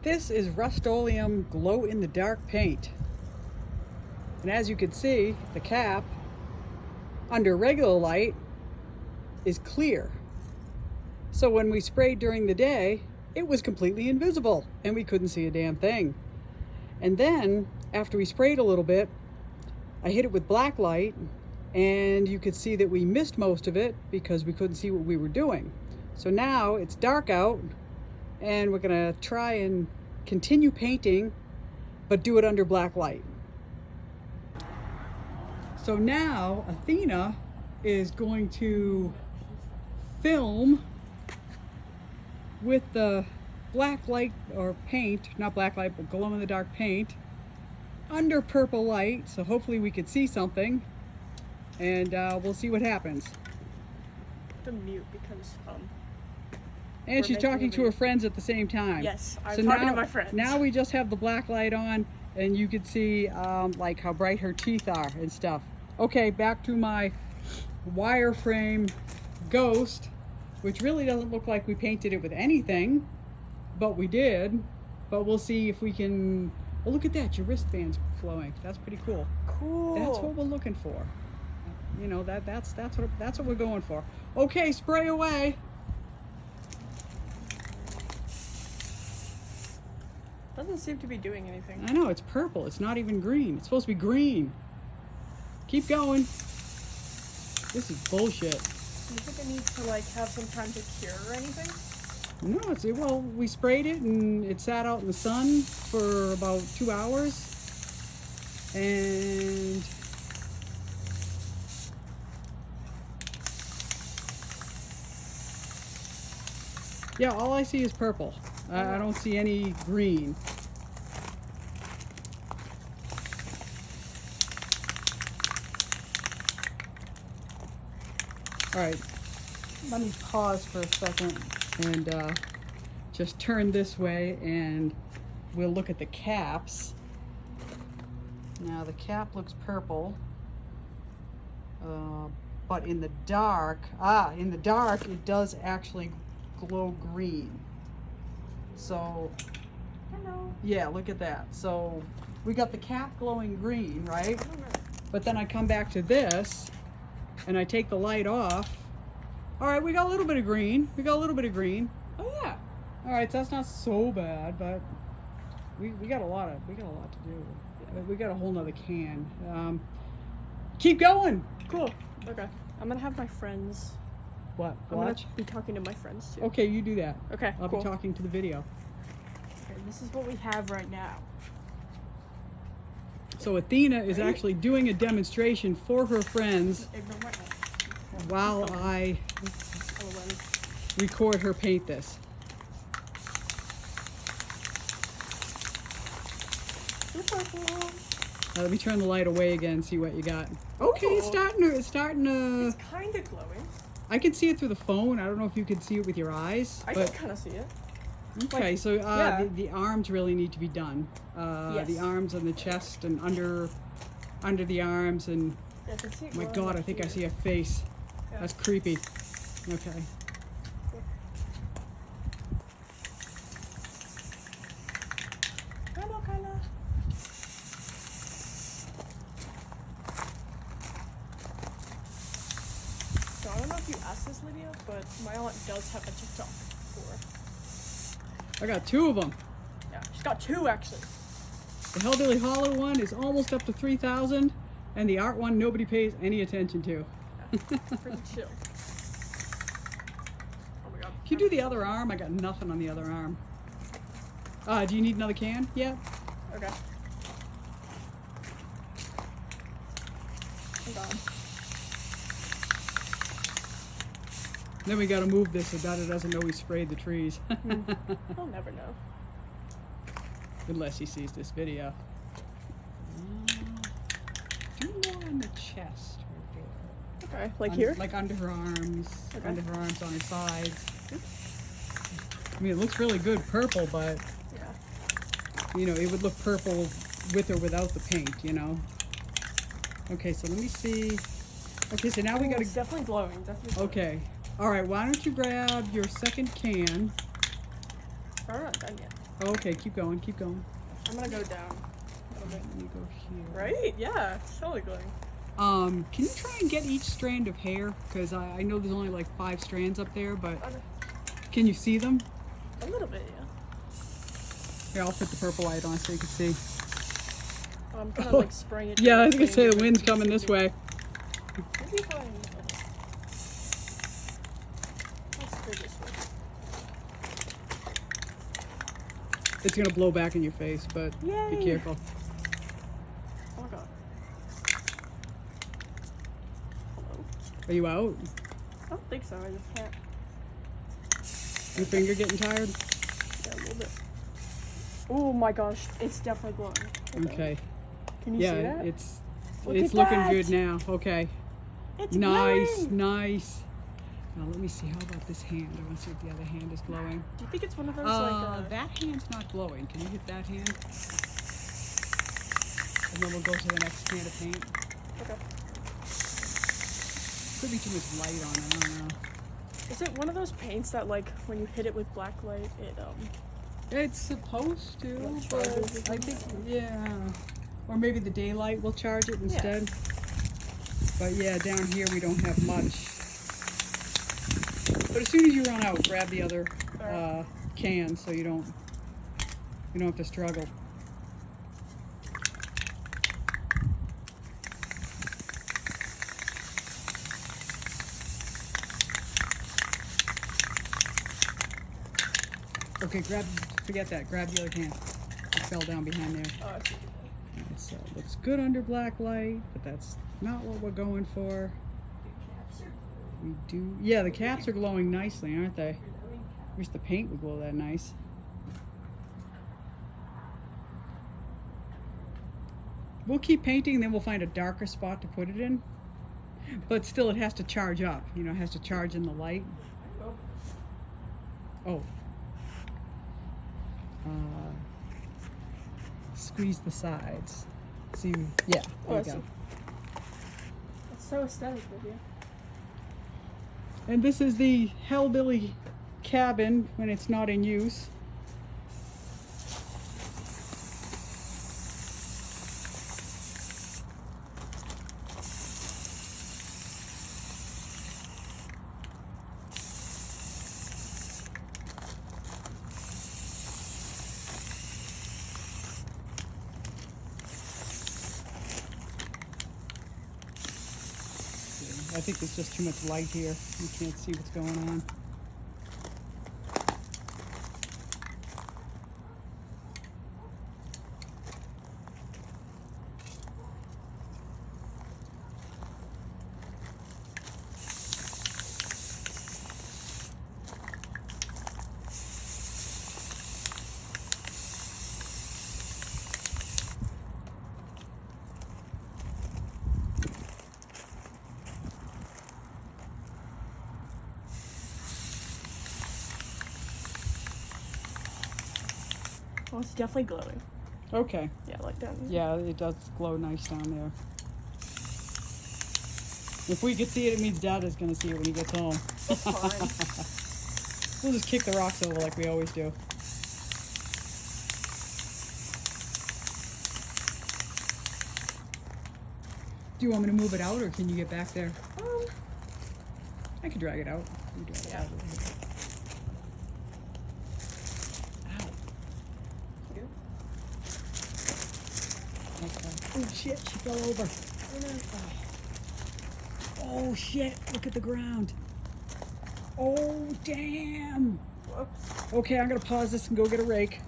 This is Rust-Oleum glow-in-the-dark paint. And as you can see, the cap under regular light is clear. So when we sprayed during the day, it was completely invisible and we couldn't see a damn thing. And then after we sprayed a little bit, I hit it with black light and you could see that we missed most of it because we couldn't see what we were doing. So now it's dark out and we're gonna try and continue painting, but do it under black light. So now Athena is going to film with the black light or paint, not black light, but glow in the dark paint under purple light. So hopefully we could see something and we'll see what happens. The mute because and she's talking to her friends at the same time. Yes, I'm talking to my friends. Now we just have the black light on and you can see like how bright her teeth are and stuff. Okay, back to my wireframe ghost, which really doesn't look like we painted it with anything, but we did. But we'll see if we can. Oh, look at that, your wristband's flowing. That's pretty cool. Cool. That's what we're looking for. You know, that's what we're going for. Okay, spray away. Doesn't seem to be doing anything. I know, it's purple. It's not even green. It's supposed to be green. Keep going. This is bullshit. Do you think it needs to like have some time to cure or anything? No, well, we sprayed it and it sat out in the sun for about 2 hours. And yeah, all I see is purple. I don't see any green. All right, let me pause for a second and just turn this way and we'll look at the caps. Now the cap looks purple, but in the dark, it does actually glow green. So, Hello. yeah, look at that. So we got the cap glowing green, right? But then I come back to this and I take the light off. All right, we got a little bit of green. Oh yeah. All right, so that's not so bad, but we got a lot to do. We got a whole nother can. Keep going. Cool. Okay. I'm gonna have my friends. What? I'm Watch. gonna be talking to my friends too. Okay, you do that. Okay. I'll cool. be talking to the video. Okay, this is what we have right now. So Athena is actually doing a demonstration for her friends while I record her paint this. Now let me turn the light away again, see what you got. Okay, it's starting to. It's kind of glowing. I can see it through the phone. I don't know if you can see it with your eyes. I can kind of see it. Okay, like, so yeah. the arms really need to be done. Yes. The arms and the chest and under the arms and Yeah, I can see it my glowing God, I up think I here. see a face. Yeah. That's creepy. Okay. Hello, Kyla. So I don't know if you asked this, Lydia, but my aunt does have a TikTok for. I got 2 of them. Yeah, she's got 2 actually. The Hellbilly Hollow one is almost up to 3,000, and the art one nobody pays any attention to. Yeah, pretty chill. Oh my God. Can you do the other arm? I got nothing on the other arm. Do you need another can? Yeah. Okay. Hold on. Then we gotta move this so Dada doesn't know we sprayed the trees. I'll never know. Unless he sees this video. Do more on the chest right there. Okay, like here? Like under her arms, Okay. under her arms, on her sides. I mean, it looks really good purple, but Yeah. you know, it would look purple with or without the paint, you know. Okay, so let me see. Okay, so now we gotta. It's definitely glowing. Definitely glowing. Okay. All right. Why don't you grab your second can? We're not done yet. Oh, okay, keep going, keep going. I'm gonna go down. Okay. Let me go here. Right? Yeah, it's totally glowing. Can you try and get each strand of hair? Because I know there's only like 5 strands up there, but Okay. can you see them? A little bit, yeah. Here, I'll put the purple light on so you can see. I'm kind of like spraying it. Yeah, I was directly gonna say into the wind's coming this way. Maybe if I... Let's spray this way. It's gonna blow back in your face, but Yay. be careful. Oh my god. Hello? Are you out? I don't think so, I just can't. Your finger getting tired? Yeah, a little bit. Oh my gosh, it's definitely glowing. Okay. Can you see Yeah, that? it's Look it's at looking that. good now. Okay. It's Nice, glowing. nice. Now let me see. How about this hand? I want to see if the other hand is glowing. Do you think it's one of those That hand's not glowing. Can you hit that hand? And then we'll go to the next can of paint. Okay. Could be too much light on it. I don't know. Is it one of those paints that like when you hit it with black light, it It's supposed to, Like but charges or I think, something? yeah. Or maybe the daylight will charge it instead. But yeah, down here we don't have much. But as soon as you run out, grab the other can so you don't have to struggle. Okay, forget that. Grab the other can. It fell down behind there. Oh, I see. So it looks good under black light, but that's not what we're going for. We do, yeah, the caps are glowing nicely, aren't they? I wish the paint would glow that nice. We'll keep painting, then we'll find a darker spot to put it in. But still, it has to charge up. You know, it has to charge in the light. Oh. Squeeze the sides. See, yeah, there you go. It's so aesthetic with you. And this is the Hellbilly cabin when it's not in use. I think there's just too much light here. You can't see what's going on. Oh, it's definitely glowing. Okay. Yeah, like that. Yeah, it does glow nice down there. If we could see it, it means Dad is going to see it when he gets home. It's fine. We'll just kick the rocks over like we always do. Do you want me to move it out, or can you get back there? I could drag it out. You drag it out. Ow. Good. Okay. Oh shit, she fell over. Oh shit, look at the ground. Oh damn. Whoops. Okay, I'm gonna pause this and go get a rake.